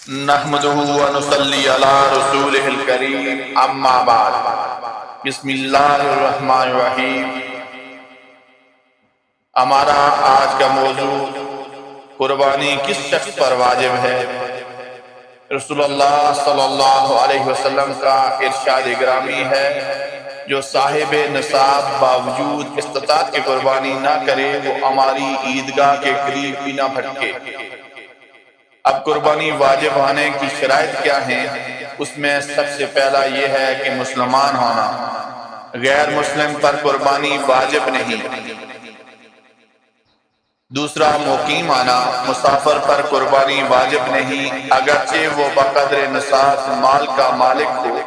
نحمدہ ونصلی علی رسولہ الکریم، اما بعد، بسم اللہ الرحمن الرحیم۔ ہمارا آج کا موضوع قربانی کس شخص پر واجب ہے۔ رسول اللہ صلی اللہ علیہ وسلم کا ارشاد گرامی ہے، جو صاحب نصاب باوجود استطاعت کی قربانی نہ کرے وہ ہماری عیدگاہ کے قریب بھی نہ بھٹکے۔ اب قربانی واجب ہونے کی شرائط کیا ہیں؟ اس میں سب سے پہلا یہ ہے کہ مسلمان ہونا۔ غیر مسلم پر قربانی واجب نہیں۔ دوسرا، مقیم آنا، مسافر پر قربانی واجب نہیں اگرچہ وہ بقدر نصاب مال کا مالک ہو،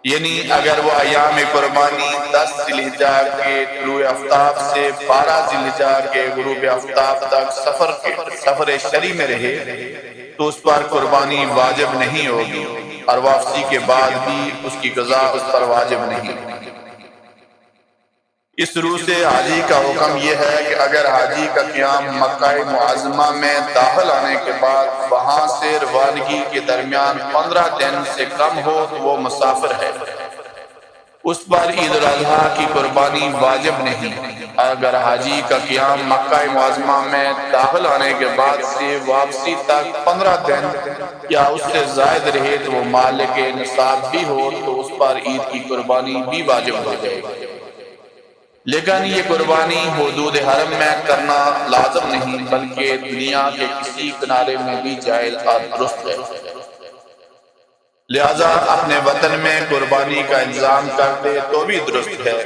یعنی اگر وہ ایام قربانی 10 ذی الحجہ کے طلوع آفتاب سے 12 ذی الحجہ کے غروب آفتاب تک سفر شرعی میں رہے تو اس پر قربانی واجب نہیں ہوگی، اور واپسی کے بعد بھی اس کی قضا اس پر واجب نہیں۔ اس روح سے حاجی کا حکم یہ ہے کہ اگر حاجی کا قیام مکہ معظمہ میں داخل آنے کے بعد وہاں سے روانگی کے درمیان 15 دن سے کم ہو تو وہ مسافر ہے، اس پر عید الاضحیٰ کی قربانی واجب نہیں۔ اگر حاجی کا قیام مکہ معظمہ میں داخل آنے کے بعد سے واپسی تک 15 دن یا اس سے زائد رہے تو وہ مالک نصاب بھی ہو تو اس پر عید کی قربانی بھی واجب ہو جائے گی، لیکن یہ قربانی حدود حرم میں کرنا لازم نہیں بلکہ دنیا کے کسی کنارے میں بھی جائز اور درست ہے۔ لہذا اپنے وطن میں قربانی کا انتظام کر دے تو بھی درست ہے،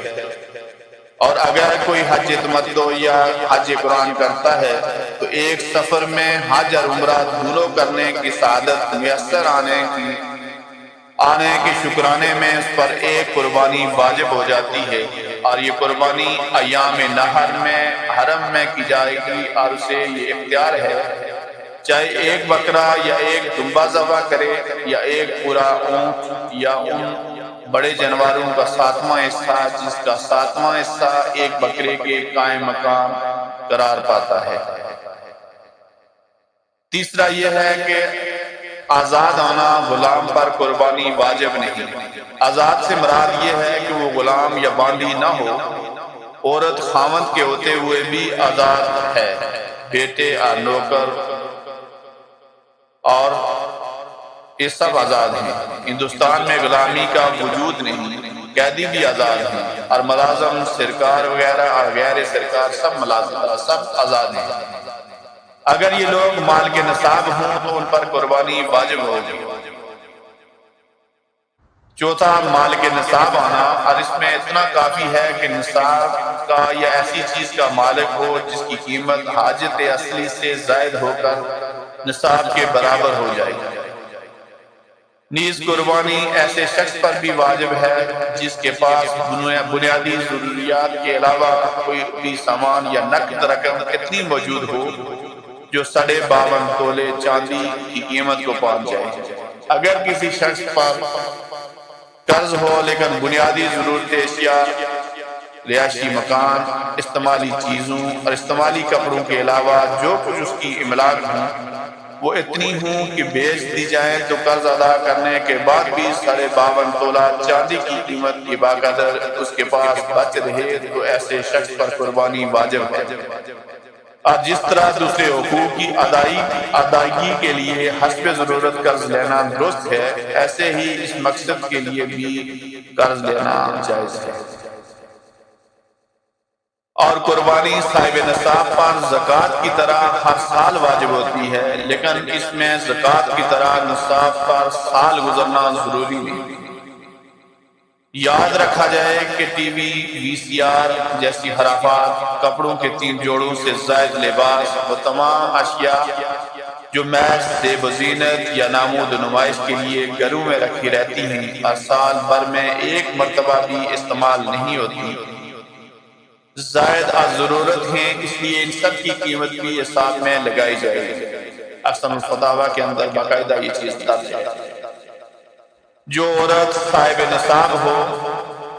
اور اگر کوئی حج تمتع یا حج قرآن کرتا ہے تو ایک سفر میں حج اور عمرہ دونوں کرنے کی سعادت میسر آنے کے شکرانے میں اس پر ایک قربانی واجب ہو جاتی ہے، اور یہ قربانی ایام نحر میں حرم میں کی جائے گی، اور اسے یہ اختیار ہے چاہے ایک بکرا یا ایک دمبا ذبح کرے یا ایک پورا اونٹ یا ان بڑے جانوروں کا 7واں حصہ جس کا 7واں حصہ ایک بکرے کے قائم مقام قرار پاتا ہے۔ تیسرا یہ ہے کہ آزاد ہونا، غلام پر قربانی واجب نہیں۔ آزاد سے مراد یہ ہے کہ وہ غلام یا باندی نہ ہو، عورت خاوند کے ہوتے ہوئے بھی آزاد ہے، بیٹے اور نوکر اور یہ سب آزاد ہیں۔ ہندوستان میں غلامی کا وجود نہیں، قیدی بھی آزاد ہیں، اور ملازم، سرکار وغیرہ اور غیر سرکار سب آزاد ہیں۔ اگر یہ لوگ مال کے نصاب ہوں تو ان پر قربانی واجب ہوگی۔ چوتھا، مال کے نصاب آنا، اور اس میں اتنا کافی ہے کہ نصاب کا یا ایسی چیز کا مالک ہو جس کی قیمت حاجت اصلی سے زائد ہو کر نصاب کے برابر ہو جائے گی۔ نیز قربانی ایسے شخص پر بھی واجب ہے جس کے پاس بنیادی ضروریات کے علاوہ کوئی بھی سامان یا نقد رقم اتنی موجود ہو جو 52.5 تولے چاندی کی قیمت کو پہنچ جائے۔ اگر کسی شخص پر قرض ہو لیکن بنیادی ضرورت اشیاء، رہائشی مکان، استعمالی چیزوں اور استعمالی کپڑوں کے علاوہ جو کچھ اس کی املاک ہوں وہ اتنی ہوں کہ بیچ دی جائیں تو قرض ادا کرنے کے بعد بھی 52.5 تولہ چاندی کی قیمت کی بقدر اس کے پاس بچ رہے تو ایسے شخص پر قربانی واجب ہے۔ اور جس طرح دوسرے حقوق کی ادائیگی کے لیے حسب ضرورت قرض لینا درست ہے، ایسے ہی اس مقصد کے لیے بھی قرض لینا جائز ہے۔ اور قربانی صاحب نصاب پر زکوٰۃ کی طرح ہر سال واجب ہوتی ہے، لیکن اس میں زکوٰۃ کی طرح نصاب پر سال گزرنا ضروری نہیں۔ یاد رکھا جائے کہ ٹی وی، وی سی آر جیسی خرافات، کپڑوں کے 3 جوڑوں سے زائد لباس و تمام اشیاء جو محض زیب و زینت یا نمود و نمائش کے لیے گھروں میں رکھی رہتی ہیں اور سال بھر میں ایک مرتبہ بھی استعمال نہیں ہوتی، زائد اور ضرورت ہیں، اس لیے ان سب کی قیمت بھی حساب میں لگائی جائے گی۔ احسن الفتاویٰ کے اندر باقاعدہ یہ چیز درج ہے۔ جو عورت صاحب نصاب ہو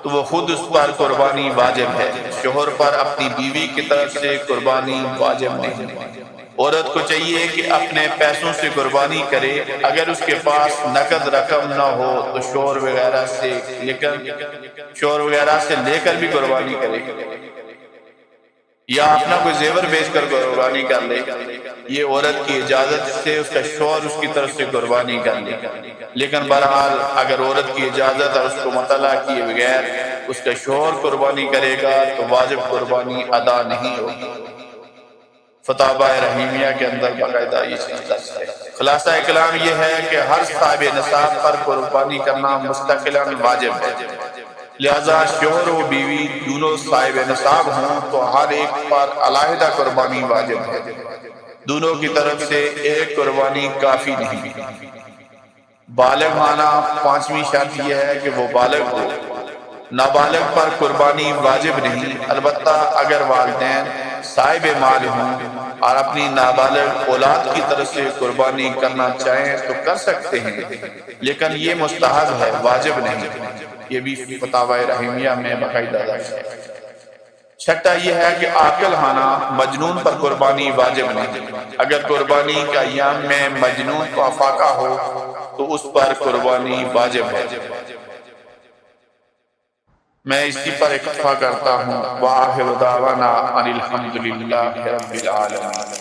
تو وہ خود اس پر قربانی واجب ہے، شوہر پر اپنی بیوی کی طرف سے قربانی واجب نہیں۔ عورت کو چاہیے کہ اپنے پیسوں سے قربانی کرے، اگر اس کے پاس نقد رقم نہ ہو تو شور وغیرہ سے لے کر بھی قربانی کرے، یا اپنا کوئی زیور بیچ کر قربانی کر لے، یہ عورت کی اجازت سے اس کا شوہر اس کی طرف سے قربانی کر لے۔ لیکن بہرحال اگر عورت کی اجازت اور اس کو مطلع کیے بغیر اس کا شوہر قربانی کرے گا تو واجب قربانی ادا نہیں ہوگی۔ فتاوی رحیمیہ کے اندر باقاعدہ یہ چیز درج ہے۔ خلاصہ کلام یہ ہے کہ ہر صاحب نصاب پر قربانی کرنا مستقلاً واجب ہے، لہذا شوہر و بیوی دونوں صاحب نصاب ہوں تو ہر ایک پر علیحدہ قربانی واجب ہے، دونوں کی طرف سے ایک قربانی کافی نہیں۔ بالغ ہونا پانچویں شرط یہ ہے کہ وہ بالغ ہو، نابالغ پر قربانی واجب نہیں، البتہ اگر والدین صاحب مال ہوں اور اپنی نابالغ اولاد کی طرف سے قربانی کرنا چاہیں تو کر سکتے ہیں، لیکن یہ مستحب ہے، واجب نہیں۔ یہ بھی فتاوی رحیمیہ میں باقاعدہ درج ہے۔ چھٹا یہ ہے کہ عاقل ہونا، مجنون پر قربانی واجب نہیں، اگر قربانی کے ایام میں مجنون کو افاقہ ہو تو اس پر قربانی واجب ہے۔ میں اسی پر اکتفا کرتا ہوں۔ وآخر دعوانا ان الحمد للہ رب العالمین۔